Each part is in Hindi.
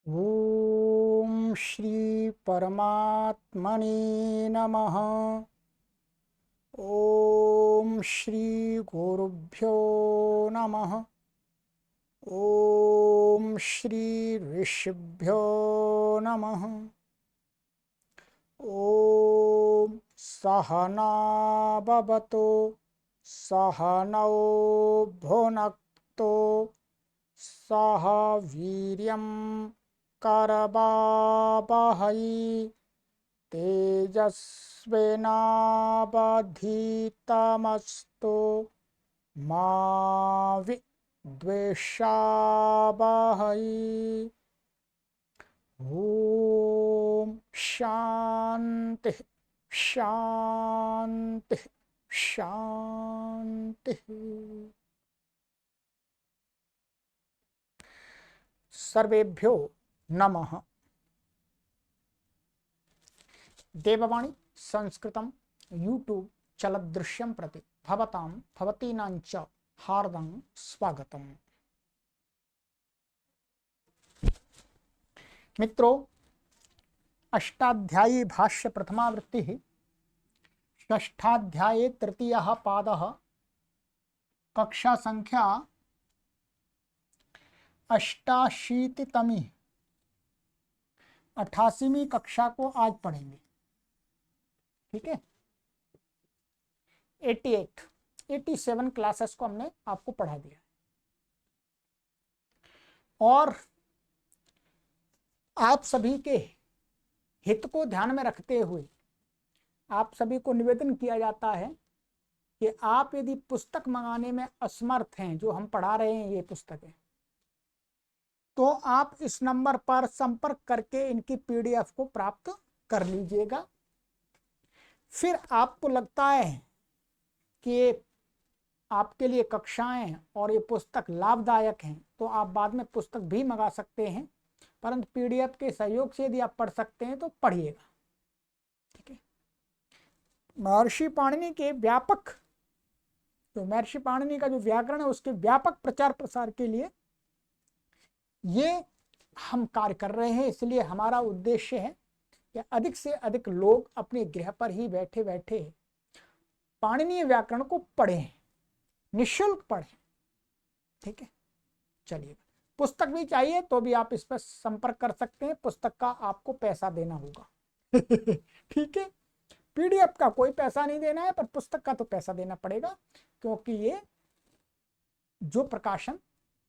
ओम श्री परमात्मने नमः। ओम श्री गुरुभ्यो नमः। ओम श्री ऋषिभ्यो नमः। ओम सहना भवतु सहनौ भुनक्तु सह वीर्यं करवावहै तेजस्विनावधीतमस्तु मा विद्विषावहै। ओम शांति शांति शांति। सर्वेभ्यो नमः। देववाणी संस्कृतं यूट्यूब चलदृश्यं प्रति भवतां भवतीनां च हार्दं स्वागतम्। मित्रों, अष्टाध्यायी भाष्य प्रथमावृत्तिः षष्ठाध्याये तृतीयः पादः कक्षा संख्या 88तमी 88वीं कक्षा को आज पढ़ेंगे। ठीक है, 87 क्लासेस को हमने आपको पढ़ा दिया और आप सभी के हित को ध्यान में रखते हुए आप सभी को निवेदन किया जाता है कि आप यदि पुस्तक मंगाने में असमर्थ हैं, जो हम पढ़ा रहे हैं ये पुस्तकें, तो आप इस नंबर पर संपर्क करके इनकी पीडीएफ को प्राप्त कर लीजिएगा। फिर आपको लगता है कि ये आपके लिए कक्षाएं और ये पुस्तक लाभदायक हैं तो आप बाद में पुस्तक भी मंगा सकते हैं, परंतु पीडीएफ के सहयोग से यदि आप पढ़ सकते हैं तो पढ़िएगा। ठीक है, महर्षि पाणिनि के व्यापक महर्षि पाणिनि का जो व्याकरण है उसके व्यापक प्रचार प्रसार के लिए ये हम कार्य कर रहे हैं। इसलिए हमारा उद्देश्य है कि अधिक से अधिक लोग अपने गृह पर ही बैठे बैठे पाणिनीय व्याकरण को पढ़ें, निःशुल्क पढ़ें। ठीक है, चलिए, पुस्तक भी चाहिए तो भी आप इस पर संपर्क कर सकते हैं। पुस्तक का आपको पैसा देना होगा। ठीक है, पीडीएफ का कोई पैसा नहीं देना है, पर पुस्तक का तो पैसा देना पड़ेगा, क्योंकि ये जो प्रकाशन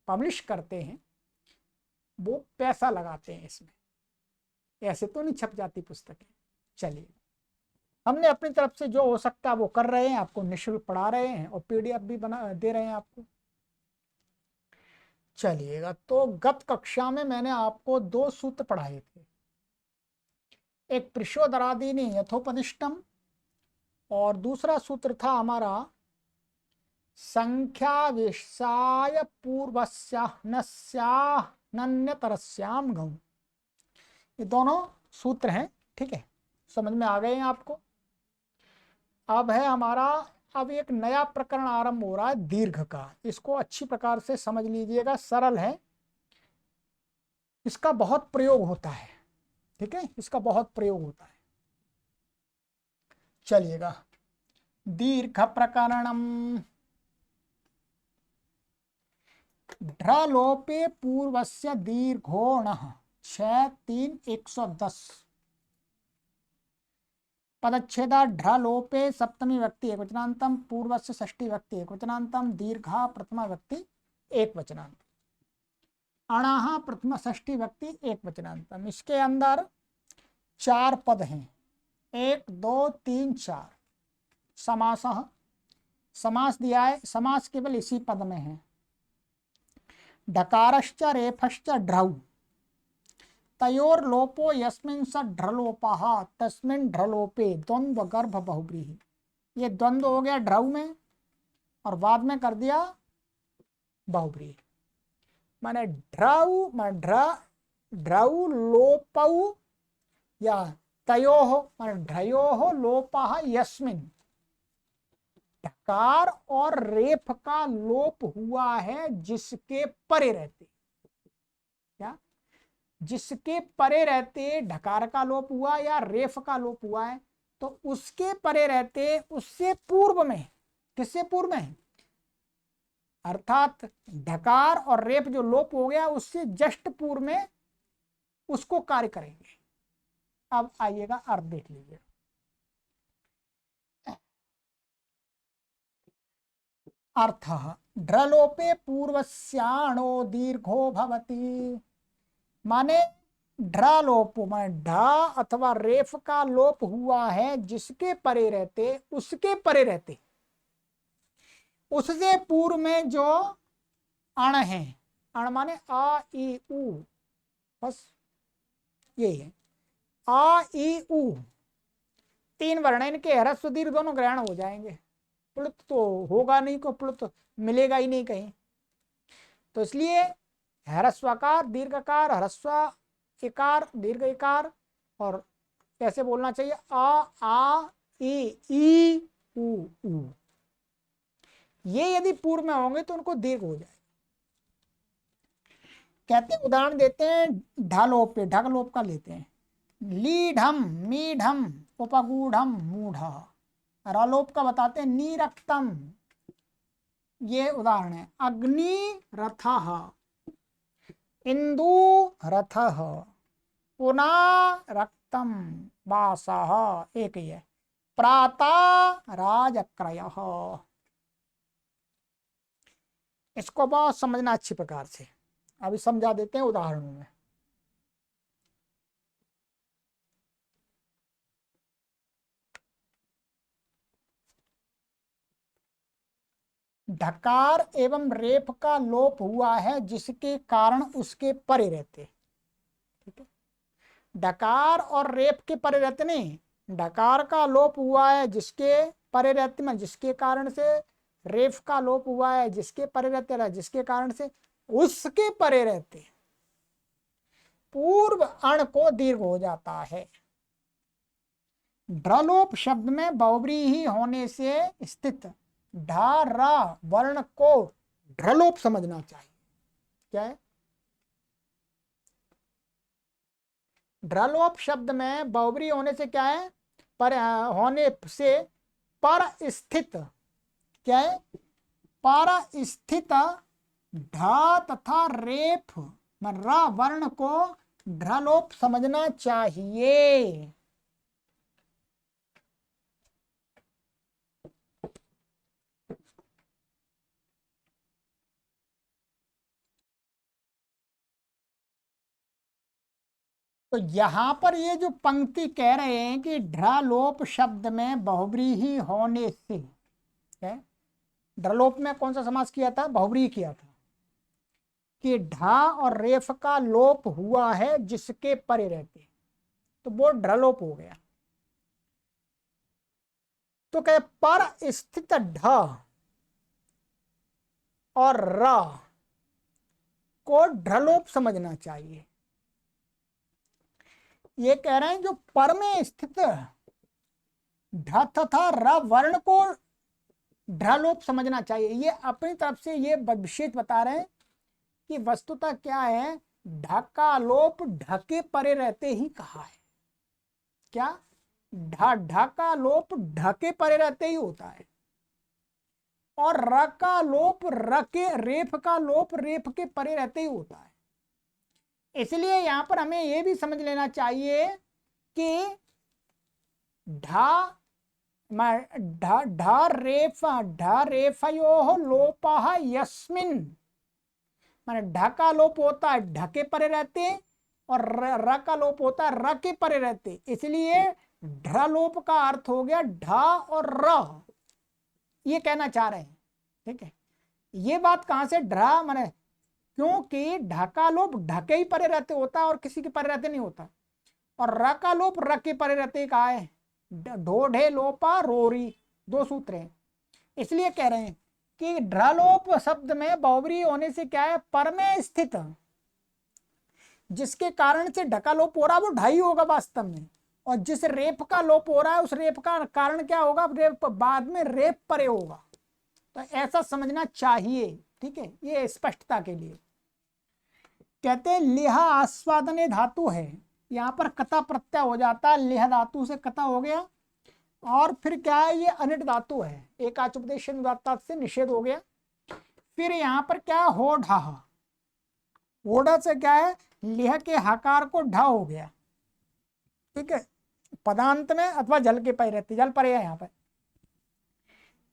पब्लिश करते हैं वो पैसा लगाते हैं इसमें, ऐसे तो नहीं छप जाती पुस्तकें। चलिए, हमने अपनी तरफ से जो हो सकता है वो कर रहे हैं, आपको निःशुल्क पढ़ा रहे हैं और पीडीएफ भी बना दे रहे हैं आपको। चलिएगा, तो गत कक्षा में मैंने आपको 2 सूत्र पढ़ाए थे, एक पृषोदरादीनि यथोपदिष्टम और दूसरा सूत्र था हमारा संख्या विषाय पूर्वस्यान्यतरस्याम गौ। ये दोनों सूत्र हैं। ठीक है, समझ में आ गए हैं आपको। अब है हमारा, अब एक नया प्रकरण आरंभ हो रहा है दीर्घ का। इसको अच्छी प्रकार से समझ लीजिएगा, सरल है, इसका बहुत प्रयोग होता है। ठीक है, इसका बहुत प्रयोग होता है। चलिएगा, दीर्घ प्रकरणम ढ्रलोपे पूर्वस्य दीर्घोणः 6-3-110 पदच्छेदा ढ्रलोपे सप्तमी व्यक्ति एकवचनांतम पूर्वस्य षष्ठी व्यक्ति एकवचनांतम दीर्घा प्रथमा व्यक्ति एकवचनांतम अणाहा प्रथमा षष्ठी व्यक्ति एकवचनांतम। इसके अंदर 4 पद हैं, 1 2 3 4। समासः, समास दिया है, समास केवल इसी पद में है। ढकारश्च रेफश्च ढ्रौ तयोर लोपो यस्मिन् स ढ्रलोपः तस्मिन् ढ्रलोपे द्वंद्व गर्भ बहुब्रीहि। ये द्वंद्व हो गया ढ्रौ में और बाद में कर दिया बहुब्रीहि, माने ढ्रौ ढ्रौ लोपौ या तयोः माने ढ्रयोः लोपः यस्मिन्, ढकार और रेफ का लोप हुआ है जिसके परे रहते। क्या जिसके परे रहते ढकार का लोप हुआ या रेफ का लोप हुआ है, तो उसके परे रहते उससे पूर्व में, किससे पूर्व में, अर्थात ढकार और रेफ जो लोप हो गया उससे जस्ट पूर्व में उसको कार्य करेंगे। अब आइएगा अर्थ देख लीजिए। अर्थ ढ्रलोपे पूर्वस्याणो दीर्घो भवति, माने ढ्रालोप में ढा अथवा रेफ का लोप हुआ है जिसके परे रहते, उसके परे रहते, उससे पूर्व में जो अण है, अण माने आ ई उ, बस यही है, आ ई उ, तीन वर्ण इनके ह्रस्व दीर्घ दोनों ग्रहण हो जाएंगे, प्लुत तो होगा नहीं, को प्लुत मिलेगा ही नहीं कहीं। तो इसलिए ह्रस्वकार दीर्घकार, ह्रस्व इकार दीर्घ इकार, और कैसे बोलना चाहिए, आ ई उ। ये यदि पूर्व में होंगे तो उनको दीर्घ हो जाए। कहते उदाहरण देते हैं ढालोप पे, ढगलोप का लेते हैं, लीढ़म मीढ़म उपगूढ़म मूढ़। रालोप का बताते हैं नीरक्तम, ये उदाहरण है, अग्नि रथ, इंदु रथ, पुना रक्तम वासः, एक ही है, प्राता राजक्रय। इसको बहुत समझना अच्छी प्रकार से, अभी समझा देते हैं उदाहरणों में। ढकार एवं रेफ का लोप हुआ है जिसके कारण उसके परे रहते, ठीक है, डकार और रेफ के परे रहते नहीं, डकार का लोप हुआ है जिसके परे रहते में, जिसके कारण से रेफ का लोप हुआ है जिसके परे रहते रहा, जिसके कारण से उसके परे रहते, पूर्व अण को दीर्घ हो जाता है। ढ्रलोप शब्द में बहुब्री ही होने से स्थित ढा रा वर्ण को ढ्रलोप समझना चाहिए। क्या है, ढ्रलोप शब्द में बहुब्री होने से क्या है, पर होने से पर स्थित, क्या है, पर स्थित ढा तथा रेफ रा वर्ण को ढ्रलोप समझना चाहिए। तो यहां पर ये जो पंक्ति कह रहे हैं कि ढ्रलोप शब्द में बहुब्री ही होने से, है, ढ्रलोप में कौन सा समास किया था, बहुब्री किया था, कि ढा और रेफ का लोप हुआ है जिसके परे रहते, तो वो ढ्रलोप हो गया। तो कहे पर स्थित ढ और र को ढ्रलोप समझना चाहिए। ये कह रहे हैं जो पर में स्थित ढ तथा र वर्ण को ढ्रलोप समझना चाहिए। ये अपनी तरफ से ये विशेष बता रहे हैं कि वस्तुतः क्या है, ढका लोप ढके परे रहते ही कहा है। क्या, ढका लोप ढके परे रहते ही होता है, और र का लोप र के, रेफ का लोप रेफ के परे रहते ही होता है। इसलिए यहां पर हमें यह भी समझ लेना चाहिए कि ढा रेफयो लोपः यस्मिन, माने ढ का लोप होता है ढके परे रहते, और र का लोप होता है र के परे रहते, इसलिए ढ्र लोप का अर्थ हो गया ढा और र, ये कहना चाह रहे हैं। ठीक है, ये बात कहां से, ढ्रा माने, क्योंकि ढका लोप ढके ही परे रहते होता है और किसी के परे रहते नहीं होता, और र का लोप र के परे रहते ही कहा है, ढोढे लोपा रोरी, दो सूत्र हैं। इसलिए कह रहे हैं कि ढ्रलोप शब्द में बहुब्री होने से क्या है, पर में स्थित, जिसके कारण से ढका लोप हो रहा है वो ढाई होगा वास्तव में, और जिस रेप का लोप हो रहा है उस रेप का कारण क्या होगा, रेप बाद में रेप परे होगा। तो ऐसा समझना चाहिए, ठीक है, ये स्पष्टता के लिए। कहते हैं लिहा आस्वादने धातु है, यहाँ पर कता प्रत्यय हो जाता है, लिह धातु से कता हो गया। और फिर क्या है, ये अनिट धातु है, एकाच उपदेश अनुदात्त से निषेध हो गया। फिर यहाँ पर क्या है, हो ढा, ओढ़ा से क्या है, लिह के हकार को ढा हो गया, ठीक है, पदांत में अथवा जल के पै रहते, जल पर है यहाँ पर।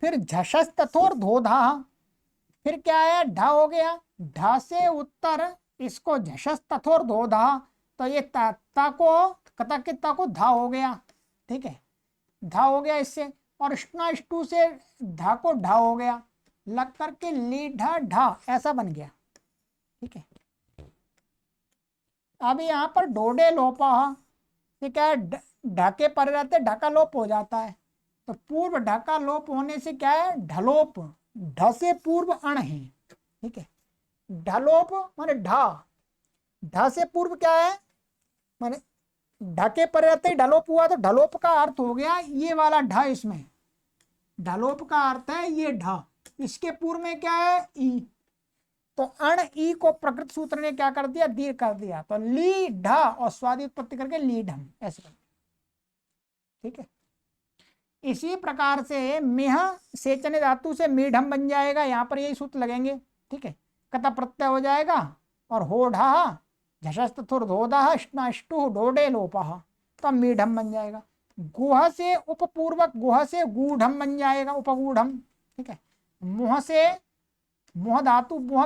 फिर झषस तथोर धोधा, फिर क्या है, ढा हो गया, ढा से उत्तर इसको झषस तथोर धोधा, तो ये ता को कता के ता को धा हो गया, ठीक है, धा हो गया इससे। और स्टू से धा को ढा हो गया, लग करके लीढ़ा ढा ऐसा बन गया, ठीक है। अब यहाँ पर ढोडे लोपा, क्या है, ढाके पर रहते ढका लोप हो जाता है, तो पूर्व ढका लोप होने से क्या है, ढलोप, ढ से पूर्व अण है, ठीक है, ढलोप माने ढा, ढ से पूर्व क्या है, माने ढके पर रहते ढलोप हुआ, तो ढलोप का अर्थ हो गया ये वाला ढ, इसमें ढलोप का अर्थ है ये ढ, इसके पूर्व में क्या है, ई, तो अण ई को प्रकृत सूत्र ने क्या कर दिया, दीर्घ कर दिया, तो ली ढा और स्वादि उत्पत्ति करके लीढम ऐसे कर, ठीक है। इसी प्रकार से मेह सेचने धातु से मीढ़म बन जाएगा, यहाँ पर यही सूत्र लगेंगे, ठीक है, कता प्रत्यय हो जाएगा। और हो ढा झशस्तुर धोधा स्टु ढोडे लोपह, तो मीढ़म बन जाएगा। गुह से उपपूर्वक, गुह से गूढ़म बन जाएगा, उपगूढ़म, ठीक है। मुह से मुह धातु, मुह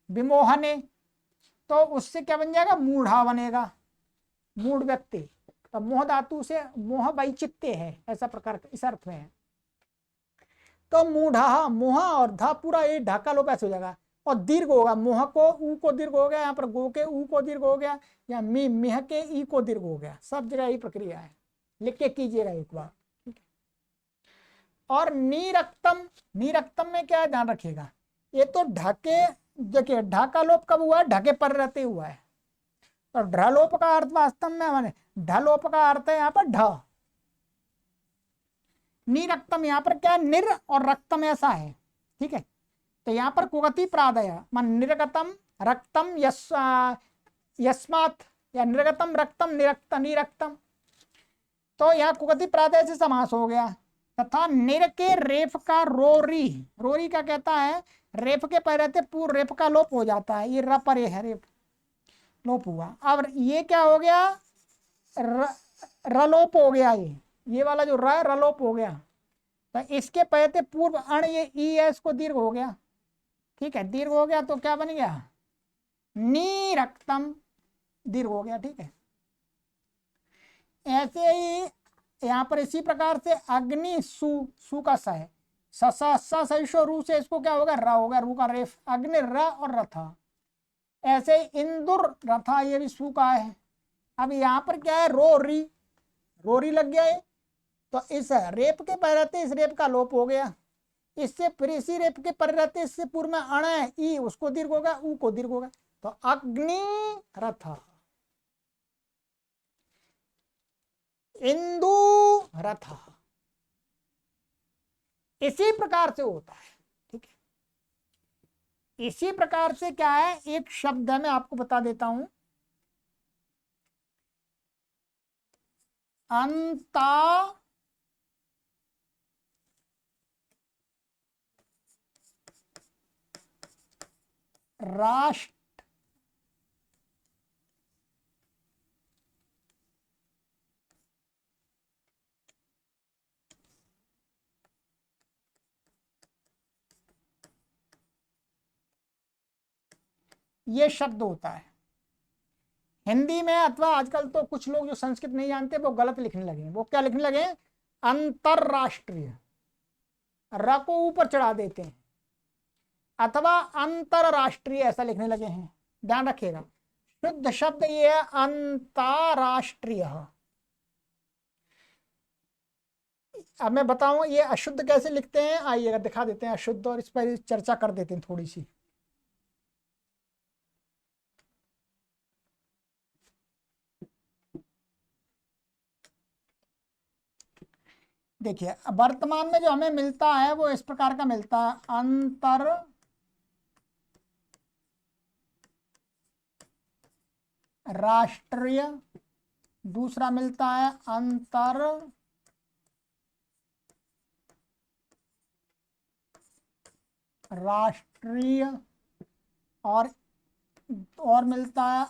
विमोहने, तो उससे क्या बन जाएगा, मूढ़ा बनेगा, मूढ़ व्यक्ति, तो मोह धातु से मोह वैचित्य है, ऐसा प्रकार इस अर्थ में है। तो मूढ़ा, मोह और धा पूरा ये ढाका लोप ऐसे हो जाएगा, और दीर्घ होगा, मोह को ऊ को दीर्घ हो गया, यहाँ पर गो के ऊ को दीर्घ हो गया, या मिह के ई को दीर्घ हो गया, सब जगह यही प्रक्रिया है, लिख के कीजिएगा एक बार, ठीक है। और नीरक्तम, नीरक्तम में क्या है, ध्यान रखिएगा, ये तो ढाके, देखिए ढाका लोप कब हुआ है, ढके पर रहते हुआ है, और ढलोप का अर्थ वास्तव में माने ढलोप का अर्थ है यहाँ पर ढ, निरक्तम यहाँ पर क्या, निर और रक्तम ऐसा है, ठीक है। तो यहाँ पर कुगति प्रादय मान निर्गतम रक्तम यस्मात्, या निर्गतम रक्तम निरक्त निरक्तम, तो यहाँ कुगति प्रादय से समास हो गया। तथा निर के रेफ का रोरी, रोरी का कहता है, रेफ के पर रहते पूर्व रेफ का लोप हो जाता है, ये र परे है, रेफ लोप हुआ। अब ये क्या हो गया, रलोप हो गया, ये वाला जो र रलोप हो गया, तो इसके पहले पूर्व अण ये ई है, इसको दीर्घ हो गया, ठीक है, दीर्घ हो गया, तो क्या बन गया, नीरक्तम, दीर्घ हो गया, ठीक है। ऐसे ही यहाँ पर इसी प्रकार से अग्नि सु, सु का स है, सशो रू से इसको क्या होगा, र होगा, रू का रेफ, अग्नि र और रथा। ऐसे इंदुर रथा, ये भी सु का है। अब यहाँ पर क्या है, रोरी, रोरी लग गया है, तो इस रेप के पर रहते इस रेप का लोप हो गया, इससे फिर इसी रेप के पर रहते इससे पूर्व में अण है ई, उसको दीर्घ होगा, ऊ को दीर्घ होगा, तो अग्नि रथ, इंदु रथ, इसी प्रकार से होता है, ठीक है। इसी प्रकार से क्या है, एक शब्द है, मैं आपको बता देता हूं, अंता राष्ट्र, ये शब्द होता है हिंदी में, अथवा आजकल तो कुछ लोग जो संस्कृत नहीं जानते वो गलत लिखने लगे, वो क्या लिखने लगे, अंतरराष्ट्रीय, र को ऊपर चढ़ा देते हैं, अथवा अंतरराष्ट्रीय ऐसा लिखने लगे हैं, ध्यान रखिएगा। शुद्ध शब्द ये है अंतरराष्ट्रीय। अब मैं बताऊं ये अशुद्ध कैसे लिखते हैं, आइएगा दिखा देते हैं अशुद्ध, और इस पर चर्चा कर देते हैं थोड़ी सी। देखिए वर्तमान में जो हमें मिलता है वो इस प्रकार का मिलता है, अंतर राष्ट्रीय, दूसरा मिलता है अंतर राष्ट्रीय, और मिलता है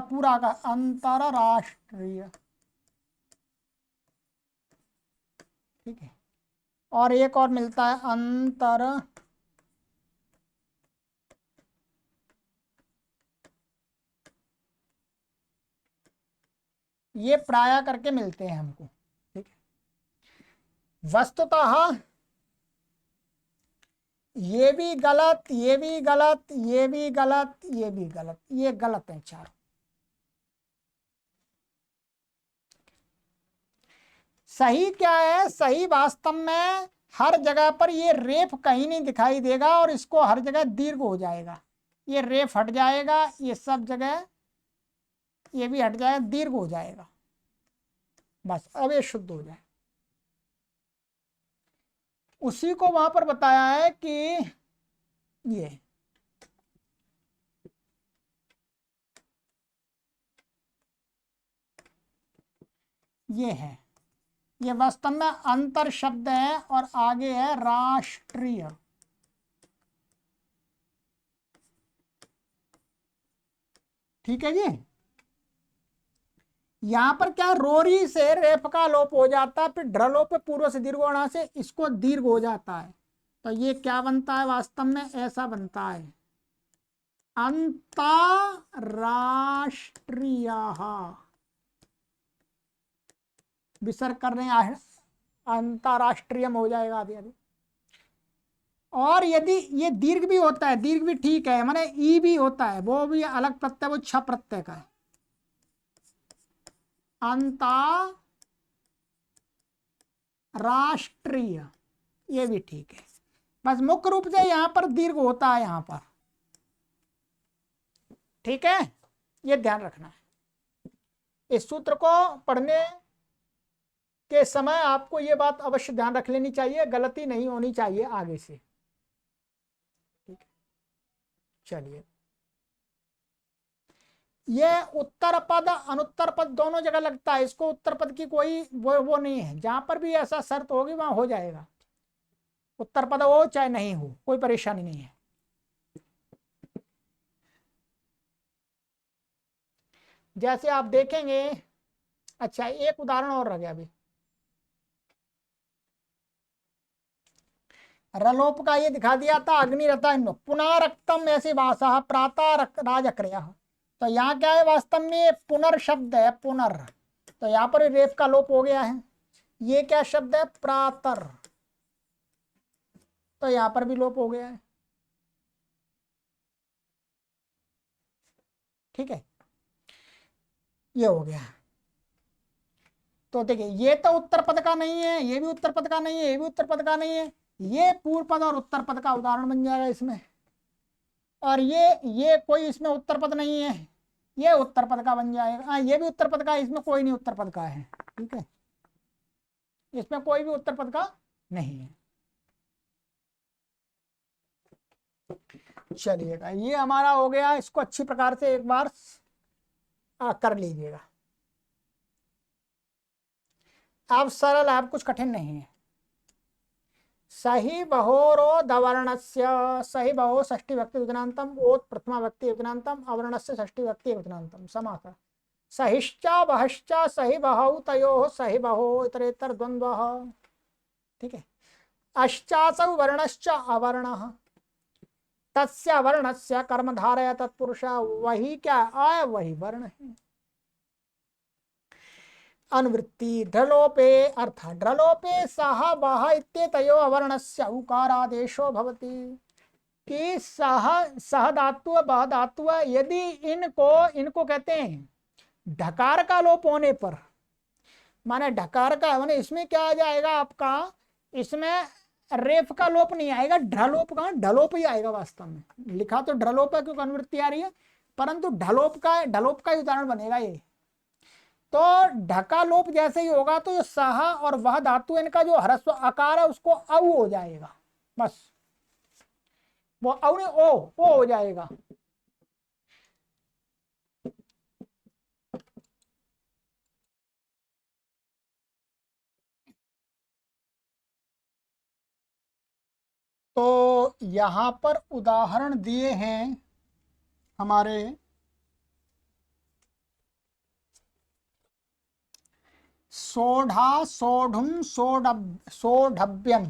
पूरा का अंतरराष्ट्रीय। ठीक है, और एक और मिलता है ये प्राय करके मिलते हैं हमको। ठीक है, वस्तुतः ये भी गलत, ये भी गलत, ये भी गलत, ये भी गलत, ये गलत है चारों। सही क्या है? सही वास्तव में हर जगह पर ये रेफ कहीं नहीं दिखाई देगा और इसको हर जगह दीर्घ हो जाएगा। ये रेफ हट जाएगा, ये सब जगह ये भी हट जाएगा, दीर्घ हो जाएगा। बस अब ये शुद्ध हो जाए। उसी को वहां पर बताया है कि ये है, ये वास्तव में अंतर शब्द है और आगे है राष्ट्रीय। ठीक है जी। यहां पर क्या, रोरी से रेफ का लोप हो जाता है, फिर ढ्रलोप पूर्व से दीर्घोणा से इसको दीर्घ हो जाता है। तो ये क्या बनता है? वास्तव में ऐसा बनता है अंतरराष्ट्रीय। विसर्ग कर रहे हैं, अंतरराष्ट्रीय हो जाएगा अभी अभी। और यदि ये दीर्घ भी होता है, दीर्घ भी ठीक है, माने ई भी होता है, वो भी अलग प्रत्यय, वो छ प्रत्यय का है। अंतरराष्ट्रीय, ये भी ठीक है। बस मुख्य रूप से यहां पर दीर्घ होता है यहां पर। ठीक है, ये ध्यान रखना है। इस सूत्र को पढ़ने के समय आपको ये बात अवश्य ध्यान रख लेनी चाहिए, गलती नहीं होनी चाहिए आगे से। ठीक है, चलिए। ये उत्तर पद अनुत्तर पद दोनों जगह लगता है, इसको उत्तर पद की कोई वो नहीं है। जहां पर भी ऐसा शर्त होगी वहां हो जाएगा, उत्तर पद हो चाहे नहीं हो, कोई परेशानी नहीं है। जैसे आप देखेंगे, अच्छा एक उदाहरण और रह गया अभी, रलोप का ये दिखा दिया था, अग्निरता पुनः रक्तम ऐसी भाषा प्रातः राजक्रिया। तो यहाँ क्या है? वास्तव में पुनर् शब्द है, पुनर्, तो यहाँ पर रेफ का लोप हो गया है। ये क्या शब्द है? प्रातर, तो यहाँ पर भी लोप हो गया है। ठीक है, ये हो गया। तो देखिए, ये तो उत्तर पद का नहीं है, ये भी उत्तर पद का नहीं है, ये भी उत्तर पद का नहीं है, ये पूर्व पद और उत्तर पद का उदाहरण बन जाएगा इसमें। और ये कोई इसमें उत्तर पद नहीं है, ये उत्तर पद का बन जाएगा। हाँ, ये भी उत्तर पद का है, इसमें कोई नहीं उत्तर पद का है। ठीक है, इसमें कोई भी उत्तर पद का नहीं है। चलिएगा, ये हमारा हो गया। इसको अच्छी प्रकार से एक बार कर लीजिएगा। अब सरल है, अब कुछ कठिन नहीं है। सही बहोरो दवर्णस्य, सही बहो षष्ठी व्यक्ति विघ्नांतम, ओत प्रथमा व्यक्ति विघ्नांतम, अवर्णस्य षष्ठी व्यक्ति विघ्नांतम। समास सहिश्चा बहश्चा सही बहौ तयो सही बहो इतरेतर द्वंद्व। ठीक है, अश्चासौ वर्णश्च अवर्णः, तस्य वर्णस्य कर्म धारय तत्पुरुष, वही क्या? आय वही वर्ण है। अनुवृत्ति ढ्रलोपे अर्थात ढ्रलोपे सह वह इत्येतयो अवर्णस्य उकारादेशो भवति। कि सह धातु बह धातु, यदि इनको कहते हैं ढकार का लोप होने पर, माने ढकार का माने इसमें क्या आ जाएगा आपका? इसमें रेफ का लोप नहीं आएगा, ढलोप का ढलोप ही आएगा। वास्तव में लिखा तो ढलोप है क्योंकि अनुवृत्ति आ रही है, परंतु ढलोप का ही उदाहरण बनेगा ये। तो ढका लोप जैसे ही होगा तो जो सह और वह धातु, इनका जो ह्रस्व आकार है उसको औ हो जाएगा। बस वो अवने ओ हो जाएगा। तो यहां पर उदाहरण दिए हैं हमारे सोढ़ा सोढ़ुम सोढ़व्यम,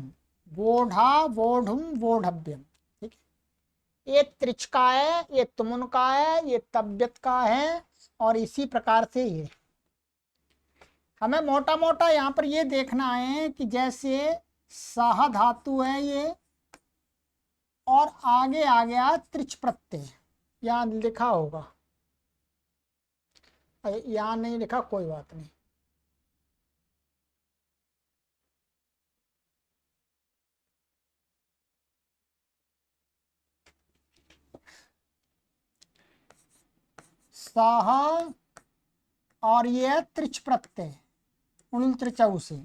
वोढ़ा वोढ़ुम वोढ़व्यम। ठीक है, ये त्रिच का है, ये तुमुन का है, ये तब्यत का है, और इसी प्रकार से ये हमें मोटा मोटा यहाँ पर ये देखना है कि जैसे साह धातु है ये, और आगे आ गया त्रिच प्रत्यय, यहाँ लिखा होगा, यहाँ नहीं लिखा, कोई बात नहीं। साह और ये है त्रिच प्रत्यय, उन त्रिचौ से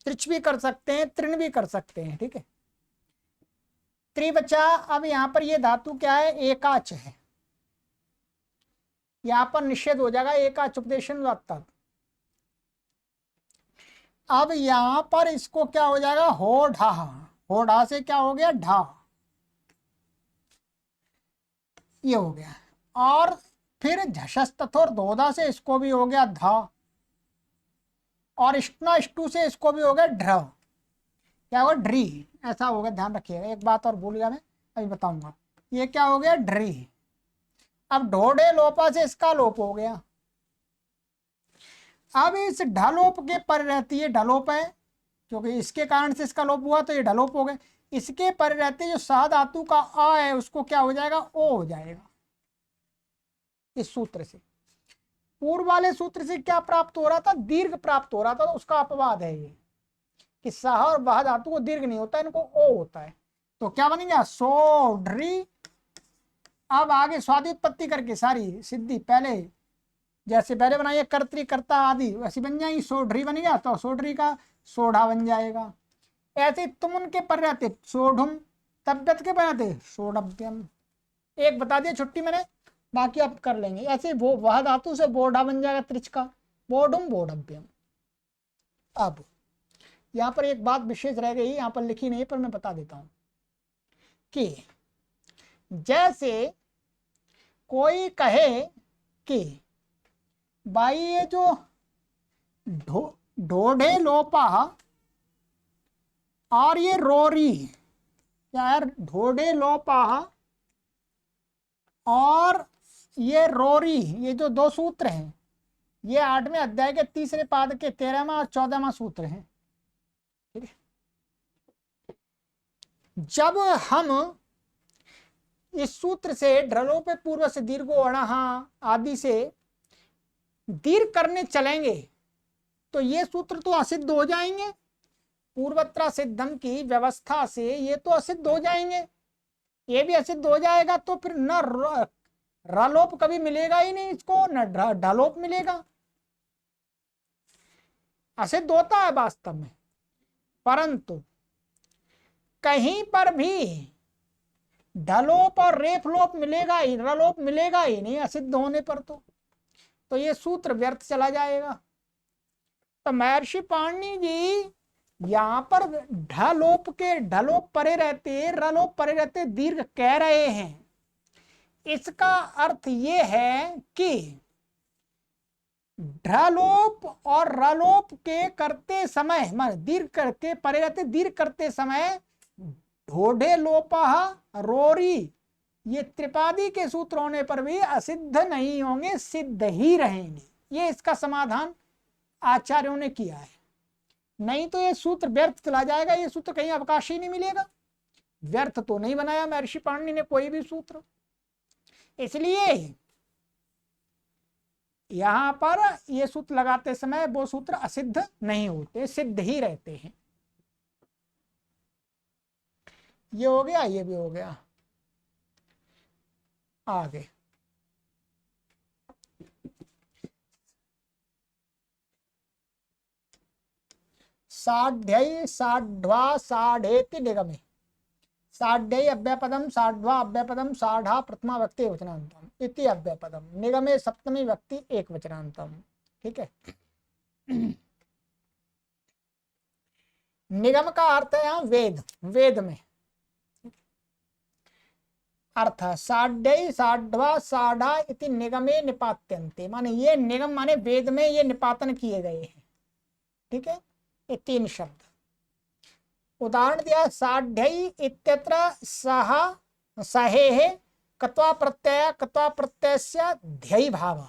त्रिच भी कर सकते हैं, तृण भी कर सकते हैं। ठीक है, त्रिवचा। अब यहां पर ये धातु क्या है, एकाच है, यहां पर निषेध हो जाएगा, एकाच उपदेशन वार्ता। अब यहां पर इसको क्या हो जाएगा, हो ढा, हो ढा से क्या हो गया, ढा, ये हो गया। और फिर झषस तथोर धोधा से इसको भी हो गया धा, और इष्टना इष्टु से इसको भी हो गया ढ्र, क्या होगा, ड्री, ऐसा होगा, ध्यान रखिएगा। एक बात और भूल गया मैं, अभी बताऊंगा। ये क्या हो गया, ड्री। अब ढोड़े लोपा से इसका लोप हो गया। अब इस ढलोप के पर रहती है, ढलोप है क्योंकि इसके कारण से इसका लोप हुआ, तो ये ढलोप हो गए। इसके पर रहते जो सा धातु का आ है, उसको क्या हो जाएगा, ओ हो जाएगा। इस सूत्र से, पूर्व वाले सूत्र से क्या प्राप्त हो रहा था, दीर्घ प्राप्त हो रहा था, तो उसका अपवाद है ये कि सह और वह धातु को दीर्घ नहीं होता, इनको ओ होता है। तो क्या बनेगा, सोढ़ी। अब आगे स्वादि उत्पत्ति करके सारी सिद्धि पहले जैसे पहले बनाइए, कर्तरी कर्ता आदि वैसी बन जाएगी। सोढ़ी बन गया तो सोढ़ी का सोढ़ा बन जाएगा। ऐसे तुम उनके पर रहते सोढ़ुम, तब्यत के पर रहते सोढ़व्यम। एक बता दिया छुट्टी मैंने, बाकी आप कर लेंगे। ऐसे वो वह धातु से बोढ़ा बन जाएगा त्रिच का, बोढ़ुम बोढ़व्यम। अब यहाँ पर एक बात विशेष रह गई, यहाँ पर लिखी नहीं पर मैं बता देता हूं कि जैसे कोई कहे कि भाई ये जो ढोढ़े लोपा और ये रोरी, क्या यार, ढोढ़े लोपा और ये रोरी, ये जो दो सूत्र हैं, ये 8वें अध्याय के तीसरे पाद के 13वां और 14वां सूत्र हैं। ठीक है, जब हम इस सूत्र से ढ्रलो पे पूर्व से दीर्घो अणः आदि से दीर्घ करने चलेंगे, तो ये सूत्र तो असिद्ध हो जाएंगे। पूर्वत्र सिद्धम की व्यवस्था से ये तो असिद्ध हो जाएंगे, ये भी असिद्ध हो जाएगा। तो फिर न रलोप कभी मिलेगा ही नहीं इसको, न ढलोप मिलेगा, असिद्ध होता है वास्तव में। परंतु कहीं पर भी ढलोप और रेफलोप मिलेगा ही, रलोप मिलेगा ही नहीं असिद्ध होने पर। तो ये सूत्र व्यर्थ चला जाएगा। तो महर्षि पाणिनि जी यहां पर ढलोप परे रहते, रलोप परे रहते दीर्घ कह रहे हैं। इसका अर्थ ये है कि ढलोप और रलोप के करते समय, दीर्घ करके परे रहते दीर्घ करते समय ढोढ़े लोपा रोरी, ये त्रिपादी के सूत्र होने पर भी असिद्ध नहीं होंगे, सिद्ध ही रहेंगे। ये इसका समाधान आचार्यों ने किया है। नहीं तो ये सूत्र व्यर्थ चला जाएगा, ये सूत्र कहीं अवकाश ही नहीं मिलेगा। व्यर्थ तो नहीं बनाया महर्षि पाणिनि ने कोई भी सूत्र, इसलिए यहां पर ये सूत्र लगाते समय वो सूत्र असिद्ध नहीं होते, सिद्ध ही रहते हैं। ये हो गया, ये भी हो गया। आगे साढ़ साढ़वा साढ़ेति निगमे, साढ़ अव्ययपदम साढ़वा अव्ययपदम साढ़ा प्रथमा व्यक्ति वचनांतम इति अव्ययपदम निगमे सप्तमी व्यक्ति एक वचनांतम। ठीक है। निगम का अर्थ है यहाँ वेद, वेद में अर्थ साढ़ साढ़वा साढ़ा इति निगमे निपात्यन्ते, माने ये निगम माने वेद में ये निपातन किए गए हैं। ठीक है, ये तीन शब्द। उदाहरण दिया साढ़ इत्यत्र सह सहे कत्वा प्रत्यय से ध्ययी भाव,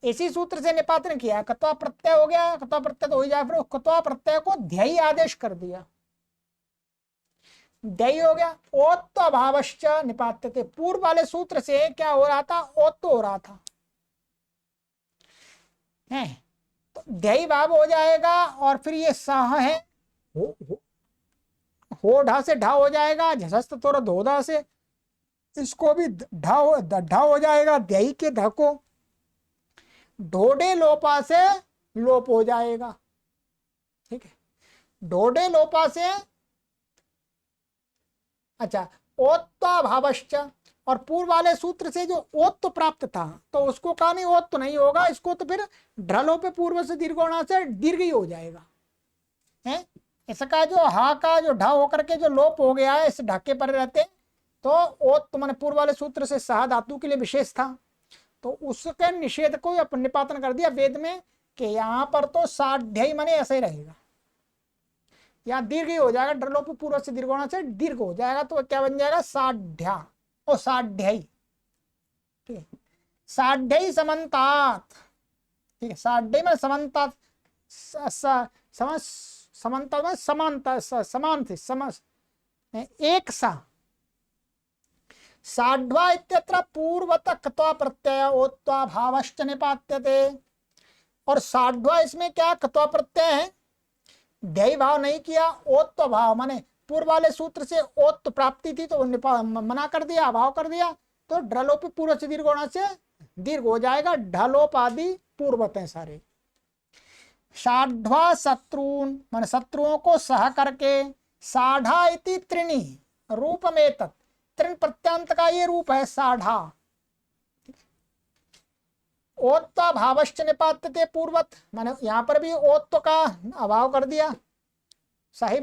इसी सूत्र से निपातन किया। कत्वा प्रत्यय हो गया, कत्वा प्रत्यय तो हो ही जाए, फिर कत्वा प्रत्यय को ध्ययी आदेश कर दिया, ध्ययी हो गया। ओत्व अभावश्च निपात्यते, पूर्व वाले सूत्र से क्या हो रहा था, ओत्व हो रहा था है, तो ध्ययी भाव हो जाएगा। और फिर ये सह है, हो ढा से ढा हो जाएगा, झसस्त तोर धोधा से इसको भी ढा हो जाएगा, ध्ययी के ध को ढोडे लोपा से लोप हो जाएगा। ठीक है, ढोडे लोपा से, अच्छा ओत्व भावश्च, और पूर्व वाले सूत्र से जो ओत्व प्राप्त था तो उसको कहा नहीं ओत्व नहीं होगा, इसको तो फिर ढ्रलो पे पूर्व से दीर्घोणा से दीर्घ ही हो जाएगा है। इसका जो हा का जो ढा होकर के जो लोप हो गया है, इस ढाके पर रहते तो ओत्व माने पूर्व वाले सूत्र से सह धातु के लिए विशेष था, तो उसके निषेध को अपन निपातन कर दिया वेद में कि यहाँ पर तो साढ़ माने ऐसे ही रहेगा, यहाँ दीर्घ ही हो जाएगा, ड्रलोप पूर्व से दीर्घोणा से दीर्घ हो जाएगा, तो क्या बन जाएगा साढ़्या और साढ़्याई। ठीक है, साढ़्याई समन्तात। ठीक है, साढ़्याई में समन्तात, समन्तात में समानता, समान थे, एक सा। साढ़वा इत्यत्र पूर्वत कत्वा प्रत्यय ओत्वा भावश्च निपात्यते, और साढ़वा इसमें क्या कत्वा प्रत्यय है, ध्ययी भाव नहीं किया, ओत्व भाव माने पूर्व वाले सूत्र से ओत्व प्राप्ति थी तो मना कर दिया, अभाव कर दिया, तो ढलोप पूर्व से दीर्घोणा से दीर्घ हो जाएगा, ढलोप आदि पूर्वत है सारे। साढ़वा शत्रुन माने शत्रुओं को सह करके, साढ़ा इति त्रिणी रूप में तत्, त्रिन प्रत्यांत का ये रूप है साढ़ा। ओत्व भावश्च निपात्यते पूर्वत, माने यहाँ पर भी ओत्व का अभाव कर दिया, सही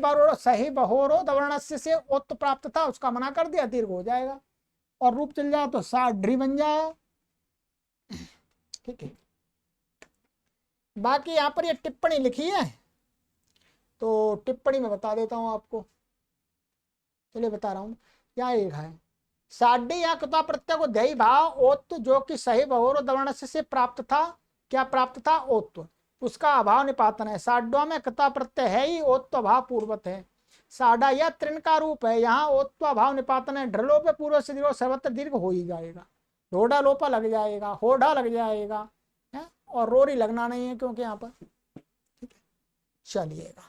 बहोरो दवर्णस्य से ओत्व प्राप्त था उसका मना कर दिया, दीर्घ हो जाएगा, और रूप चल जाए तो साढ़ी बन जाए। ठीक है, बाकी यहाँ पर ये टिप्पणी लिखी है तो टिप्पणी में बता देता हूँ आपको, चलिए बता रहा हूँ। यहाँ लिखा है साढ़े या कत्वा प्रत्यय को ध्ययी भाव ओत्व जो कि सही बहोरो दवर्ण से प्राप्त था, क्या प्राप्त था, ओत्व, उसका अभाव निपातन है। साढ़वा में कत्वा प्रत्यय है ही, ओत्व भाव पूर्वत है। साढ़ा यह त्रिन का रूप है, यहाँ ओत्व भाव निपातन है, ढ्रलो पे पूर्व से दीर्घ सर्वत्र दीर्घ हो ही जाएगा, ढोडा लोपा लग जाएगा, होढ़ा लग जाएगा है, और रोरी लगना नहीं है क्योंकि यहाँ पर। ठीक है, चलिएगा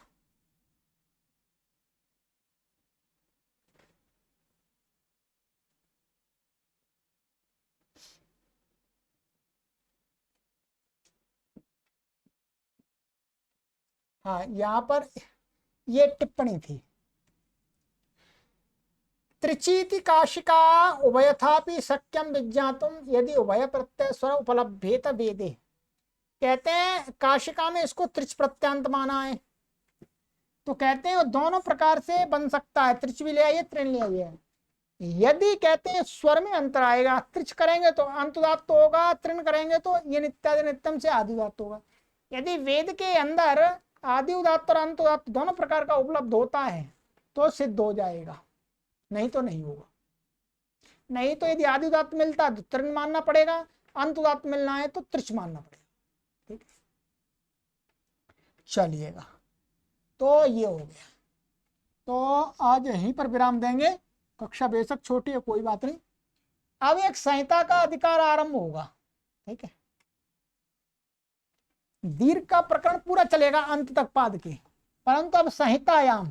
हाँ, यहाँ पर ये टिप्पणी थी, त्रिचीति काशिका उभयथापि शक्यम विज्ञातुम यदि उभय प्रत्यय स्वर उपलभ्येत वेदे। कहते हैं काशिका में इसको त्रिच प्रत्यांत माना है, तो कहते हैं वो दोनों प्रकार से बन सकता है, त्रिच भी ले आइए त्रिन ले आइए। यदि कहते हैं स्वर में अंतर आएगा, त्रिच करेंगे तो अंतुदात्त होगा, त्रिन करेंगे तो ये नित्यादि नित्यम से आदिउदात्त होगा। यदि वेद के अंदर आदि उदात्त और अंत उदात्त दोनों प्रकार का उपलब्ध होता है तो सिद्ध हो जाएगा, नहीं तो नहीं होगा। नहीं तो यदि आदि उदात्त मिलता है तो त्रिन मानना पड़ेगा, अंत उदात्त मिलना है तो त्रिच मानना पड़ेगा। ठीक है, चलिएगा, तो ये हो गया। तो आज यहीं पर विराम देंगे, कक्षा बेशक छोटी है कोई बात नहीं। अब एक संहिता का अधिकार आरंभ होगा। ठीक है, दीर्घ का प्रकरण पूरा चलेगा अंत तक पाद के, परंतु अब संहितायाम,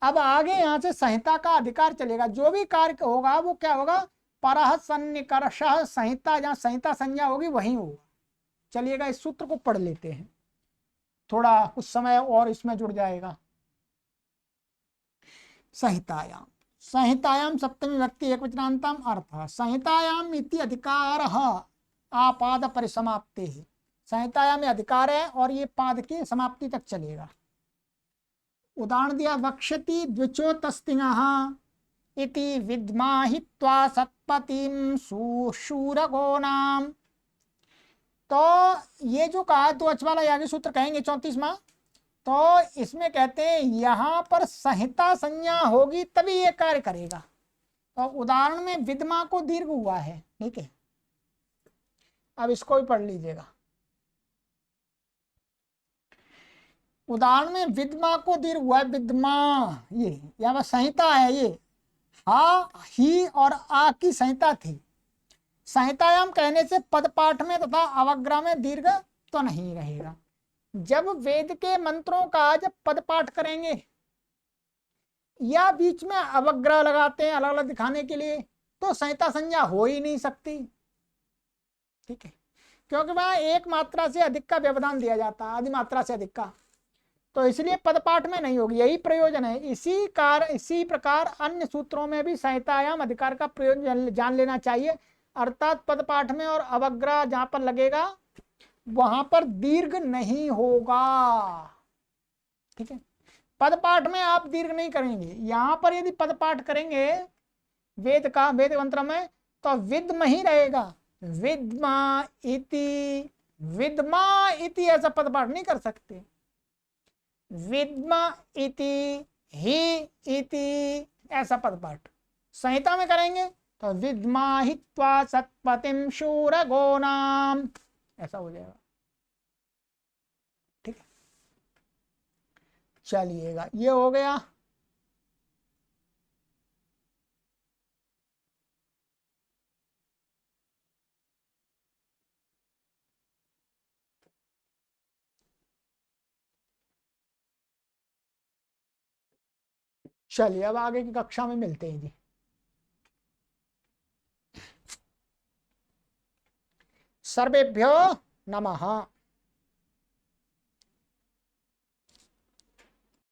अब आगे यहां से संहिता का अधिकार चलेगा। जो भी कार्य होगा वो क्या होगा, परः सन्निकर्ष संहिता, जहां संहिता संज्ञा होगी वहीं होगा। चलिएगा, इस सूत्र को पढ़ लेते हैं, थोड़ा कुछ समय और इसमें जुड़ जाएगा। संहितायाम, संहितायाम सप्तमी व्यक्ति एकवचनान्तम अर्थ संहितायाम इति अधिकारः आपाद परिसमाप्ति, संहितायाम में अधिकार है और ये पाद की समाप्ति तक चलेगा। उदाहरण दिया वक्ष्यति द्विचोतस्तिनः इति विद्माहित्वा सत्पतिम शूरगोनाम। तो ये जो कहा दो वाला यागी सूत्र कहेंगे 34वां, तो इसमें कहते हैं यहां पर संहिता संज्ञा होगी तभी ये कार्य करेगा। तो उदाहरण में विद्मा को दीर्घ हुआ है, ठीक है। अब इसको भी पढ़ लीजिएगा। उदाहरण में विद्मा को दीर्घ हुआ है, विद्मा, ये यहाँ पर संहिता है, ये हा ही और आ की संहिता थी। संहितायाम कहने से पदपाठ में तथा अवग्रह में दीर्घ तो नहीं रहेगा। जब वेद के मंत्रों का जब पदपाठ करेंगे या बीच में अवग्रह लगाते हैं अलग अलग दिखाने के लिए, तो संहिता संज्ञा हो ही नहीं सकती, ठीक है, क्योंकि वहां एक मात्रा से अधिक का व्यवधान दिया जाता है, आदि मात्रा से अधिक का, तो इसलिए पदपाठ में नहीं होगी। यही प्रयोजन है। इसी प्रकार अन्य सूत्रों में भी संहितायाम अधिकार का प्रयोजन जान लेना चाहिए, अर्थात पदपाठ में और अवग्रह जहां पर लगेगा वहां पर दीर्घ नहीं होगा, ठीक है। पदपाठ में आप दीर्घ नहीं करेंगे। यहां पर यदि पदपाठ करेंगे वेद मंत्र में, तो विद्म ही रहेगा, विद्मा इति ऐसा पदपाठ नहीं कर सकते। विद्मा इति ही इति ऐसा पदपाठ संहिता में करेंगे तो विद्मा हित्वा सत्पतिम शूरगोनाम ऐसा हो जाएगा, ठीक है। चलिएगा, ये हो गया। चलिए अब आगे की कक्षा में मिलते हैं जी। सर्वेभ्यो नमः।